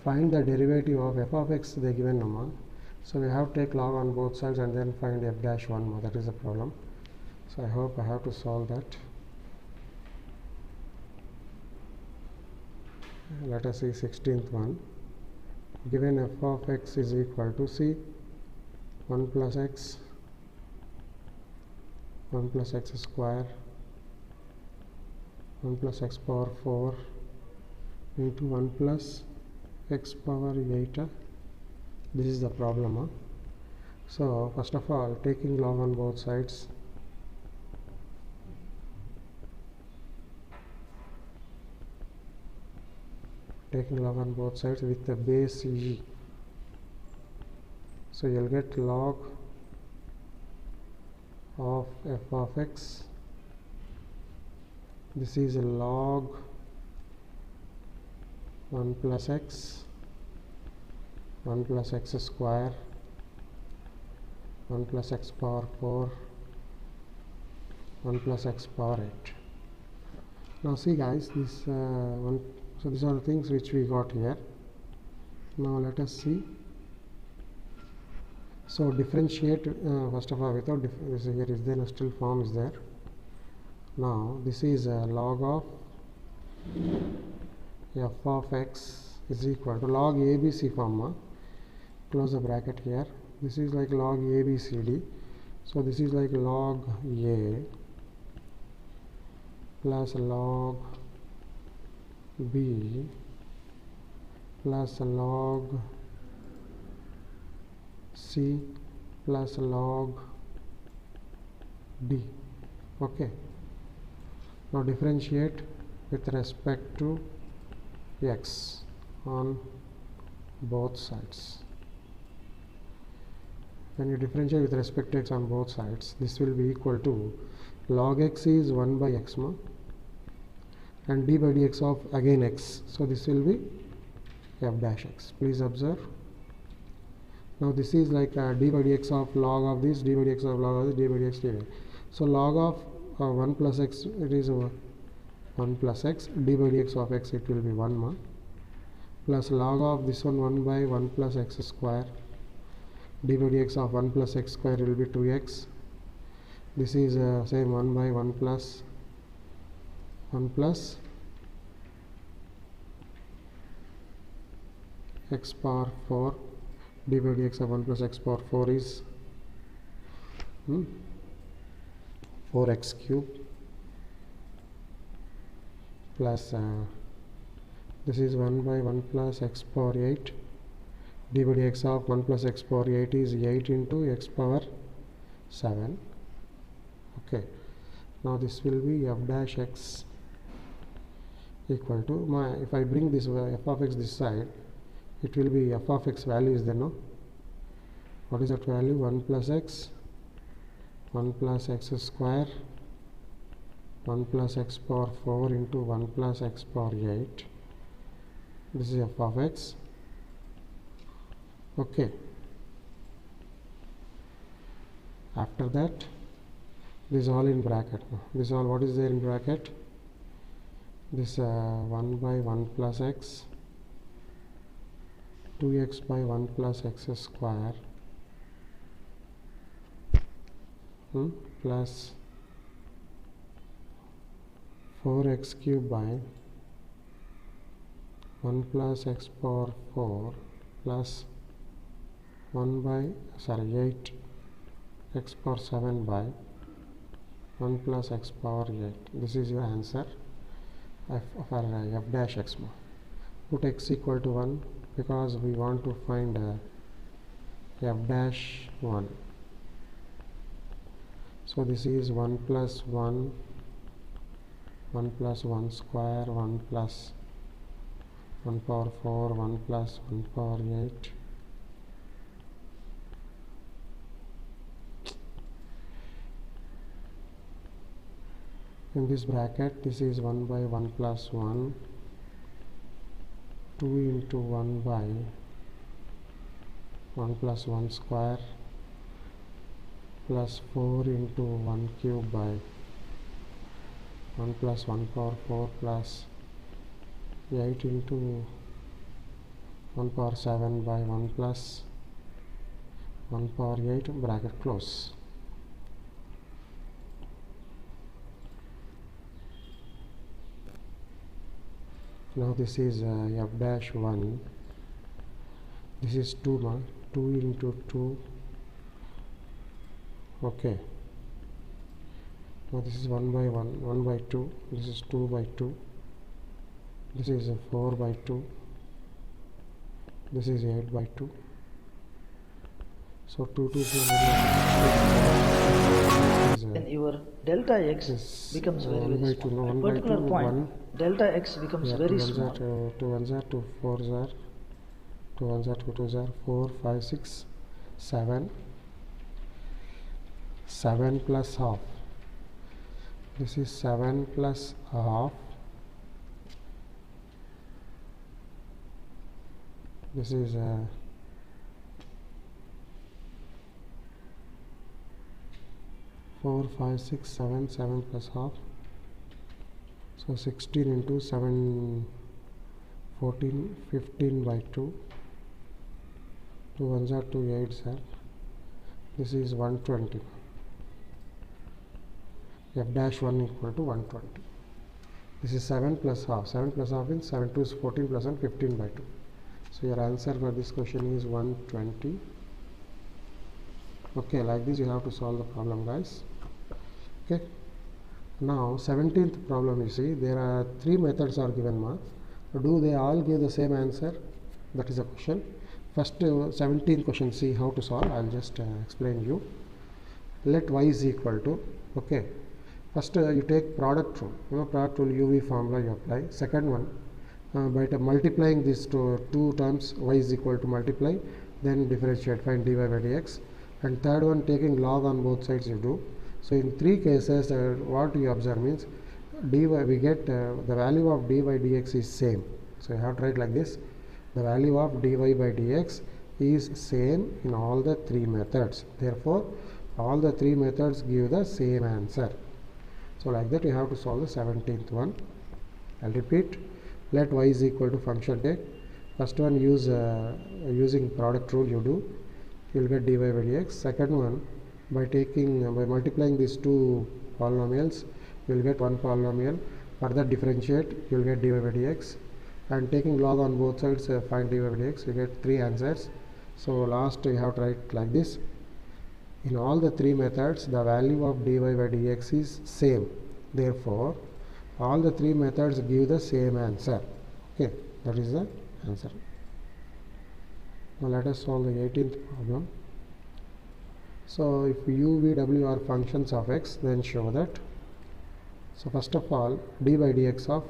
find the derivative of f of x they given number. So we have to take log on both sides and then find f dash 1. That is the problem. So I hope I have to solve that. Let us see 16th one. Given f of x is equal to c 1 plus x square 1 plus x power 4 into 1 plus x power 8. This is the problem. So first of all, taking log on both sides, with the base e. So you'll get log of f of x. This is a log 1 plus x square 1 plus x power 4 1 plus x power 8. Now see guys, this so these are the things which we got here. Now let us see. So differentiate first of all without this here is there, still form is there. Now this is a log of f of x is equal to log ABC form. Close the bracket here. This is like log ABCD. So this is like log A plus log B plus log C plus log D. Okay. Now differentiate with respect to x on both sides. When you differentiate with respect to x on both sides, this will be equal to log x is 1 by x and d by dx of again x. So this will be f dash x. Please observe. Now this is like d by dx of log of this, d by dx of log of this, d by dx dy. So log of 1 plus x, it is 1 plus x, d by dx of x, it will be 1 plus log of this one 1 by 1 plus x square, d by dx of 1 plus x square will be 2x. This is same 1 by 1 plus x power 4, d by dx of 1 plus x power 4 is 4x cube plus this is 1 by 1 plus x power 8, d by dx of 1 plus x power 8 is 8 into x power 7. Okay. Now this will be f dash x equal to if I bring this f of x this side, it will be f of x value is there, no? What is that value? 1 plus x square 1 plus x power 4 into 1 plus x power 8. This is f of x. Okay. After that, this is all in bracket. This is all what is there in bracket? This 1 by 1 plus x, 2x by 1 plus x square plus 4x cube by 1 plus x power 4 plus 8 x power 7 by 1 plus x power 8. This is your answer for f dash x. Put x equal to 1 because we want to find f dash 1. So this is 1 plus 1 plus 1 square 1 plus 1 power 4 1 plus 1 power 8 in this bracket. This is 1 by 1 plus 1, 2 into 1 by 1 plus 1 square plus 4 into 1 cube by 1 plus 1 power 4 plus 8 into 1 power 7 by 1 plus 1 power 8 bracket close. Now this is f dash 1, this is 2 into 2. Okay, now this is 1 by 1, 1 by 2, this is 2 by 2, this is 4 by 2, this is 8 by 2. So 2 to 4 when your delta x becomes very small. At particular point, delta x becomes very small. 2 1s are 2 4s are 2 1s are 2 2s are 4 5 6 7 7 plus half. This is 7 plus half. This is 4 5 6 7 7 plus half. So 16 into 7 14 15 by 2. 2 1s are 2 8s are. This is 120. F dash 1 equal to 120. This is 7 plus half. 7 plus half means 7 2 is 14 plus 1 15 by 2. So your answer for this question is 120. Okay, like this you have to solve the problem, guys. Okay, now 17th problem, you see there are 3 methods are given. Do they all give the same answer? That is the question. First 17th question, see how to solve. I'll just explain you. Let y is equal to, okay, first you take product rule, product rule UV formula you apply. Second one, by multiplying these two terms, y is equal to multiply, then differentiate, find dy by dx. And third one, taking log on both sides you do. So in 3 cases, what you observe means dy, we get the value of dy by dx is same. So you have to write like this: the value of dy by dx is same in all the 3 methods. Therefore, all the 3 methods give the same answer. So like that you have to solve the 17th one. I'll repeat. Let y is equal to function take. First one, use using product rule you do. You will get dy by dx. Second one, by multiplying these 2 polynomials, you will get one polynomial. Further differentiate, you will get dy by dx. And taking log on both sides, find dy by dx. You get 3 answers. So last you have to write like this: in all the 3 methods, the value of dy by dx is same. Therefore, all the 3 methods give the same answer. Okay, that is the answer. Now let us solve the 18th problem. So if u, v, w are functions of x, then show that. So first of all, d by dx of,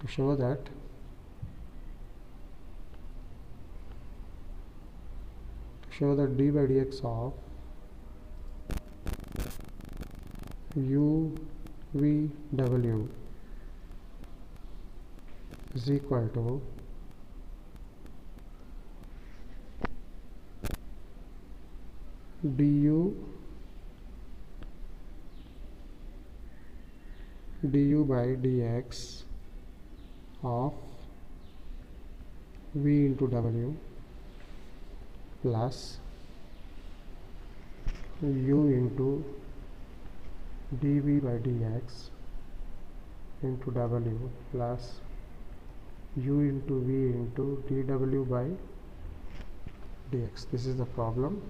to show that d by dx of u, v, w is equal to du by dx of v into w plus u into dv by dx into w plus u into v into dw by dx. This is the problem.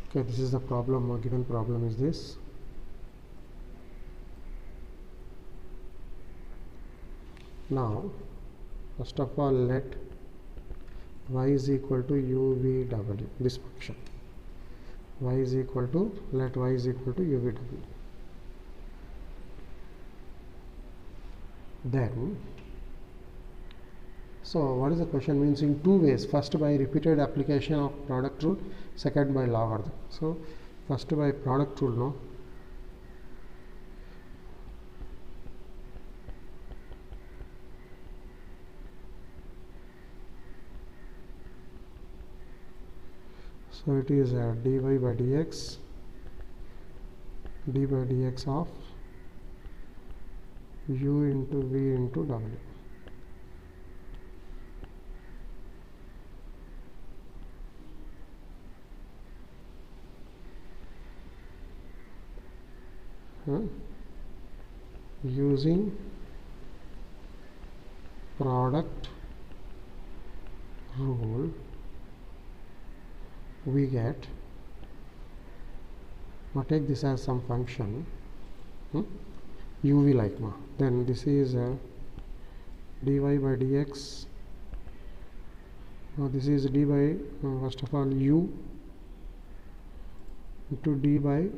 Okay, this is the problem. Given problem is this. Now, first of all, let y is equal to u, v, w, this function. Y is equal to, let y is equal to u, v, w. Then, so what is the question? Means in 2 ways. First by repeated application of product rule, second by logarithm. So first by product rule, no. So it is dy by dx, d by dx of u into v into w. Using product rule, we get, now take this as some function uv like ma, then this is dy by dx. Now this is d by first of all u into d by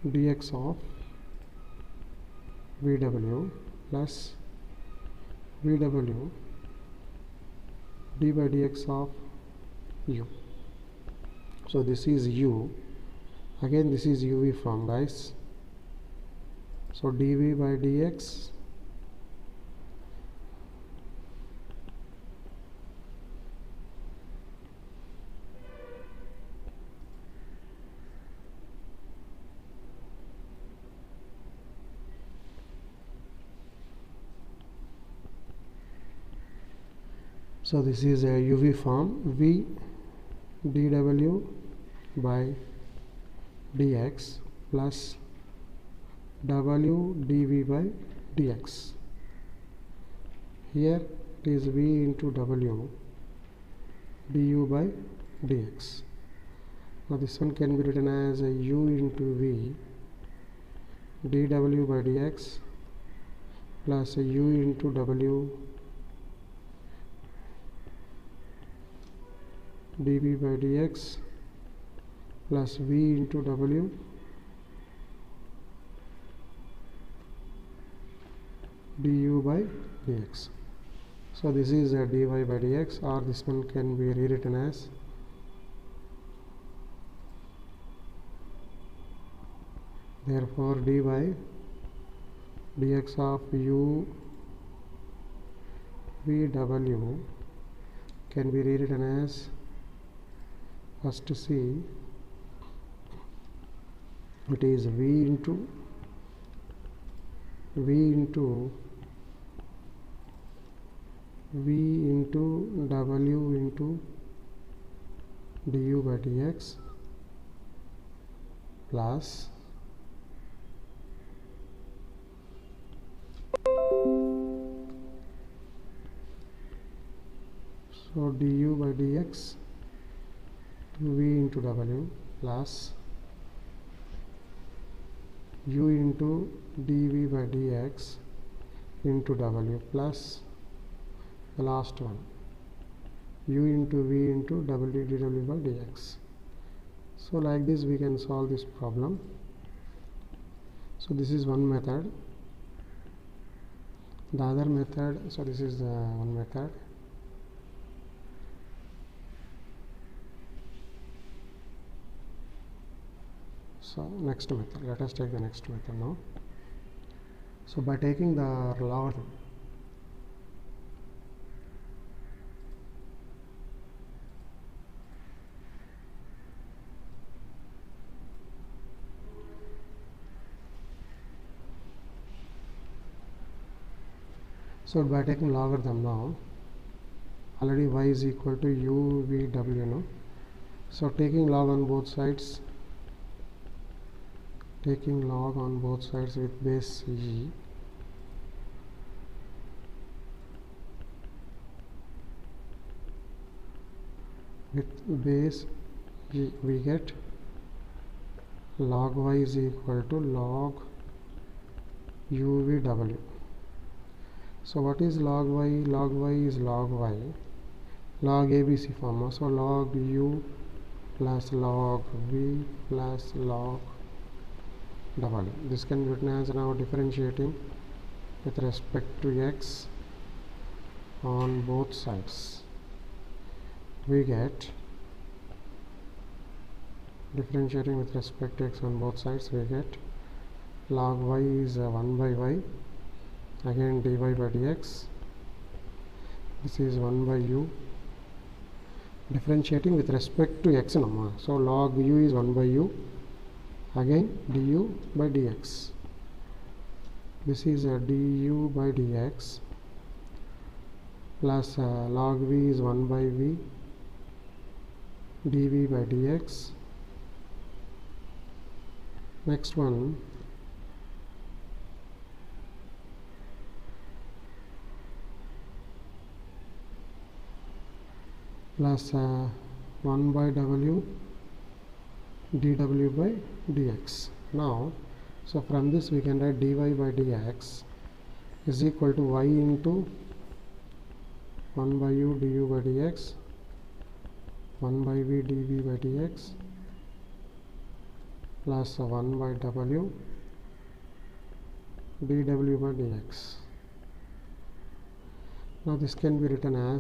dx of vw plus vw d by dx of u. So this is u, again this is uv form, guys. So dv by dx so this is a uv form, v dw by dx plus w dv by dx. Here it is v into w du by dx. Now this one can be written as a u into v dw by dx plus a u into w dv by dx plus v into w du by dx. So this is a dy by dx, or this one can be rewritten as therefore dy by dx of u vw can be rewritten as, first see, it is v into w into du by dx plus so du by dx v into w plus u into dv by dx into w plus the last one u into v into w dw by dx. So like this we can solve this problem. So this is one method. The other method, so this is one method. So next method, let us take the next method now. So by taking the logarithm, now, already y is equal to u v w now. So taking log on both sides, with base e, we get log y is equal to log u v w. So what is log y? Log y is log y, log ABC form. So log u plus log v plus log w. This can be written as now differentiating with respect to x on both sides. We get differentiating with respect to x on both sides, we get log y is 1 by y, again dy by dx, this is 1 by u differentiating with respect to x number. So log u is 1 by u, again du by dx. This is a du by dx plus log v is 1 by v dv by dx. Next one, plus 1 by w dw by dx. Now, so from this we can write dy by dx is equal to y into 1 by u du by dx, 1 by v dv by dx plus 1 by w dw by dx. Now this can be written as